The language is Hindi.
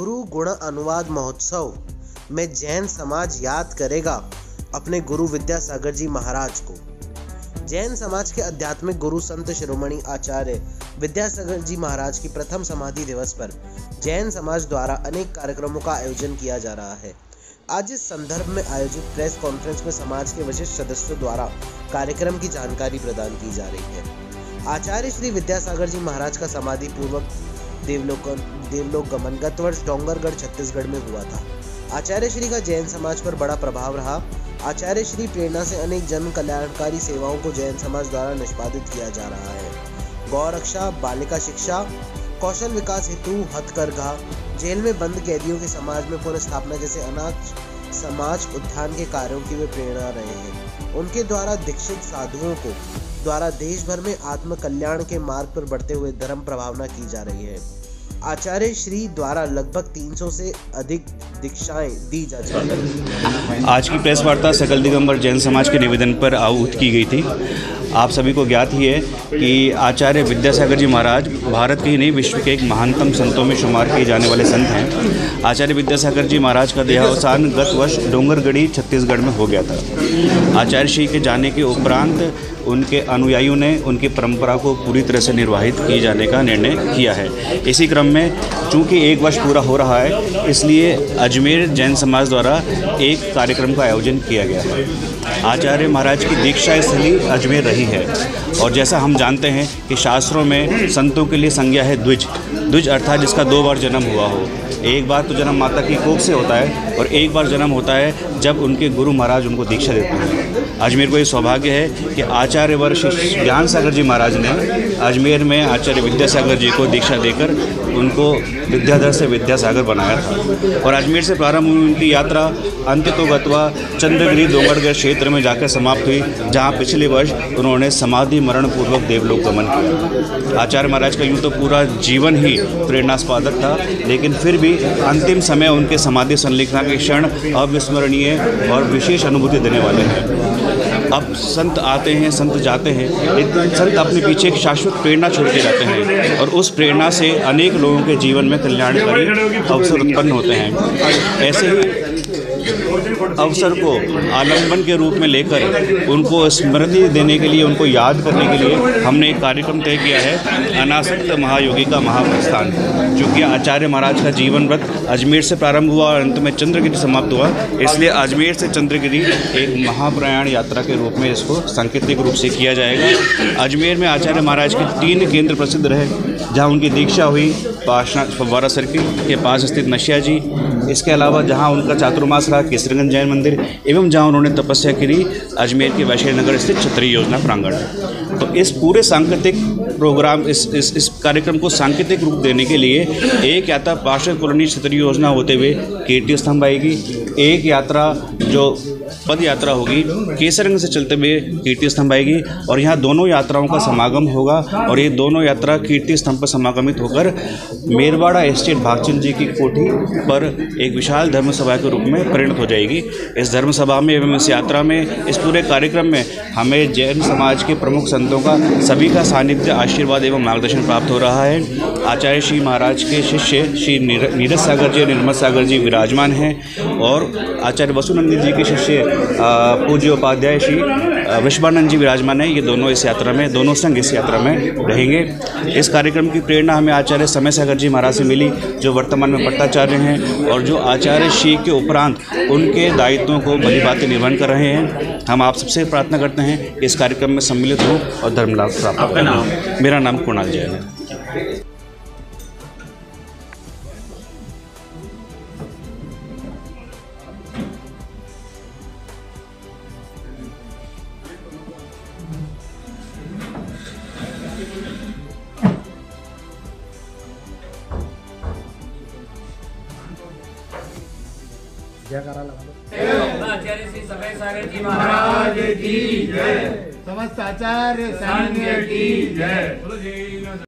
गुरु गुण अनुवाद महोत्सव में जैन समाज याद करेगा अपने गुरु विद्यासागर जी महाराज को। जैन समाज के आध्यात्मिक गुरु संत शिरोमणि आचार्य विद्यासागर जी महाराज की प्रथम समाधि दिवस पर जैन समाज द्वारा अनेक कार्यक्रमों का आयोजन किया जा रहा है। आज इस संदर्भ में आयोजित प्रेस कॉन्फ्रेंस में समाज के विशिष्ट सदस्यों द्वारा कार्यक्रम की जानकारी प्रदान की जा रही है। आचार्य श्री विद्यासागर जी महाराज का समाधि पूर्वक देवलोक गमन गत वर्ष डोंगरगढ़ छत्तीसगढ़ में हुआ था। आचार्य श्री का जैन समाज पर बड़ा प्रभाव रहा। आचार्य श्री प्रेरणा से अनेक जन कल्याणकारी सेवाओं को जैन समाज द्वारा निष्पादित किया जा रहा है। गौ रक्षा, बालिका शिक्षा, कौशल विकास हेतु हथकरघा, जेल में बंद कैदियों के समाज में पुनर्स्थापना जैसे अनाथ समाज उत्थान के कार्यों की वे प्रेरणा रहे हैं। उनके द्वारा दीक्षित साधुओं को द्वारा देश भर में आत्म कल्याण के मार्ग पर बढ़ते हुए धर्म प्रभावना की जा रही है। आचार्य श्री द्वारा लगभग 300 से अधिक दीक्षाएं दी जा चुकी हैं। आज की प्रेस वार्ता सकल दिगंबर जैन समाज के निवेदन पर आहूत की गई थी। आप सभी को ज्ञात ही है कि आचार्य विद्यासागर जी महाराज भारत के ही नहीं विश्व के एक महानतम संतों में शुमार किए जाने वाले संत हैं। आचार्य विद्यासागर जी महाराज का देहावसान गत वर्ष डोंगरगढ़ी छत्तीसगढ़ में हो गया था। आचार्य श्री के जाने के उपरांत उनके अनुयायियों ने उनकी परंपरा को पूरी तरह से निर्वाहित किए जाने का निर्णय किया है। इसी क्रम में चूँकि 1 वर्ष पूरा हो रहा है, इसलिए अजमेर जैन समाज द्वारा एक कार्यक्रम का आयोजन किया गया है। आचार्य महाराज की दीक्षा स्थली अजमेर रही है और जैसा हम जानते हैं कि शास्त्रों में संतों के लिए संज्ञा है द्विज अर्थात जिसका 2 बार जन्म हुआ हो। एक बार तो जन्म माता की कोख से होता है और एक बार जन्म होता है जब उनके गुरु महाराज उनको दीक्षा देते हैं। अजमेर को ये सौभाग्य है कि आचार्य वर ज्ञान सागर जी महाराज ने अजमेर में आचार्य विद्यासागर जी को दीक्षा देकर उनको विद्याधर से विद्यासागर बनाया था। और अजमेर से प्रारंभ हुई उनकी यात्रा अंत्यतोगत्वा चंद्रगिरी डोंगरगढ़ क्षेत्र में जाकर समाप्त हुई, जहाँ पिछले वर्ष उन्होंने समाधि मरण पूर्वक देवलोक गमन किया। आचार्य महाराज का यूँ तो पूरा जीवन ही प्रेरणास्पदक था, लेकिन फिर भी अंतिम समय उनके समाधि संलिखना के क्षण अविस्मरणीय और विशेष अनुभूति देने वाले हैं। अब संत आते हैं, संत जाते हैं, लेकिन संत अपने पीछे एक शाश्वत प्रेरणा छोड़ के जाते हैं और उस प्रेरणा से अनेक लोगों के जीवन में कल्याणकारी अवसर उत्पन्न होते हैं। ऐसे ही अवसर को आलम्बन के रूप में लेकर उनको स्मृति देने के लिए, उनको याद करने के लिए हमने एक कार्यक्रम तय किया है, अनासक्त महायोगी का महाप्रस्थान। चूँकि आचार्य महाराज का जीवन व्रत अजमेर से प्रारंभ हुआ और अंत में चंद्रगिरी समाप्त हुआ, इसलिए अजमेर से चंद्रगिरी एक महाप्रयाण यात्रा के रूप में इसको सांकेतिक रूप से किया जाएगा। अजमेर में आचार्य महाराज के 3 केंद्र प्रसिद्ध रहे, जहाँ उनकी दीक्षा हुई पाशना फव्वारा सर्किल के पास स्थित नशिया जी, इसके अलावा जहाँ उनका चातुर्मास रहा केसरगंज जैन मंदिर, एवं जहाँ उन्होंने तपस्या करी अजमेर के वैशाली नगर स्थित क्षत्रिय योजना प्रांगण। तो इस पूरे सांकेतिक प्रोग्राम इस कार्यक्रम को सांकेतिक रूप देने के लिए एक यात्रा पार्षद कॉलोनी क्षत्रिय योजना होते हुए कीर्ति स्तंभ आएगी, एक यात्रा जो पद यात्रा होगी केसरगंज से चलते हुए कीर्ति स्तंभ आएगी और यहाँ दोनों यात्राओं का समागम होगा और ये दोनों यात्रा कीर्ति स्तंभ पर समागमित होकर मेरवाड़ा एस्टेट भागचंद जी की कोठी पर एक विशाल धर्मसभा के रूप में परिणत हो जाएगी। इस धर्मसभा में एवं इस यात्रा में, इस पूरे कार्यक्रम में हमें जैन समाज के प्रमुख संतों का सभी का सानिध्य, आशीर्वाद एवं मार्गदर्शन प्राप्त हो रहा है। आचार्य श्री महाराज के शिष्य श्री नीरज सागर जी, निर्मल सागर जी विराजमान हैं और आचार्य वसुनंदी जी के शिष्य पूज्य उपाध्याय श्री विश्वानंद जी विराजमान हैं। ये दोनों इस यात्रा में, दोनों संघ इस यात्रा में रहेंगे। इस कार्यक्रम की प्रेरणा हमें आचार्य समय सागर जी महाराज से मिली, जो वर्तमान में पट्टाचार्य हैं और जो आचार्य श्री के उपरांत उनके दायित्वों को भलीभांति निर्वहन कर रहे हैं। हम आप सबसे प्रार्थना करते हैं कि इस कार्यक्रम में सम्मिलित हों और धर्म लाभ प्राप्त करें। मेरा नाम कुणाल जैन है। आचार्य श्री समय सागर जी महाराज की जय। समस्त आचार्य संघ की जय।